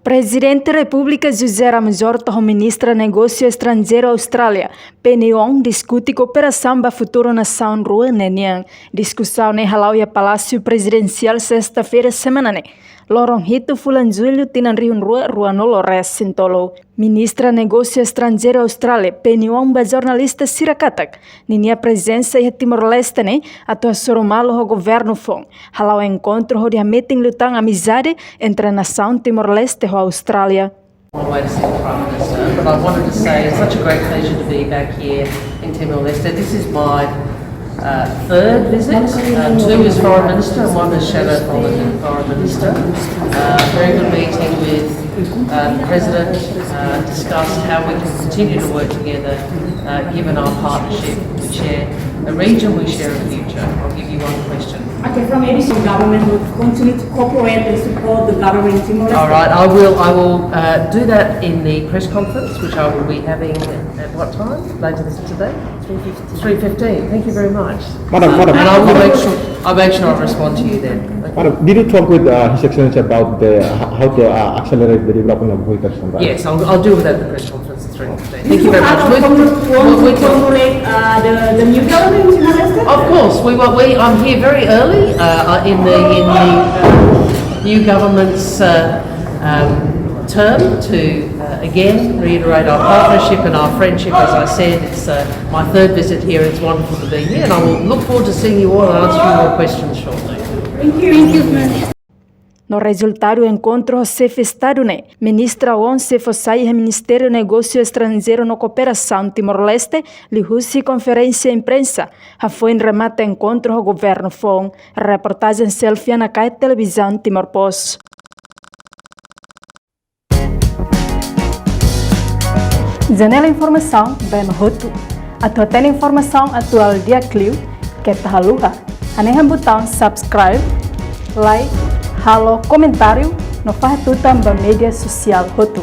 Presidente da República José Ramos Horta e ministra Negócio Estrangeiro Austrália, Penny Wong, discute cooperação para futuro nação rua nenian. Discussão ne halau ya Palácio Presidencial sexta-feira semana ne. Lorong hito fulan julho tinan riun rua nolo res sintolo. Ministra Negócio Estrangeiro Austrália, Penny Wong, ba jornalista sirakatak. Ninia presença e Timor-Leste ne, Wong Hasoru Malu o governo fong. Halau encontro ho dia meeting lutang amizade entre a nação Timor-Leste e a Austrália. One way to see the Prime Minister, but I wanted to say it's such a great pleasure to be back here in Timor-Leste. This is my third visit, two as Foreign Minister and one as Shadow Foreign Minister. Very good meeting with the President, discussed how we can continue to work together given our partnership. We share a region, we share a future. I'll give you one question. Okay, from ADC government will continue to cooperate and support the government in Timor-Leste. All right, I will do that in the press conference, which I will be having at what time? Later today? 3:15. Thank you very much. Madam. And I'll make sure I respond to you then. Okay. Madam, did you talk with His Excellency about how to accelerate the development of Horta? Yes, I'll deal with that at the press conference at 3:15. Thank you Do very much. want to cooperate the new government in Timor-Leste? Of course, I'm here very early in the new government's term to again reiterate our partnership and our friendship. As I said, it's my third visit here. It's wonderful to be here, and I will look forward to seeing you all and answering your questions shortly. Thank you. No resultado do encontro se festado ne, ministra Wong se fossai Ministério do Negócio Estrangeiro no Cooperação Timor-Leste, li husi conferência imprensa, ha foi em remate encontro o governo Fong, reportagem selfie na kai televisão Timor Post. Janela informação, bem Horta. Atau tem informação atual dia Clio, que tá luha. Anehan botão subscribe, like, halo comentário no Fahatutan ba media social Horta.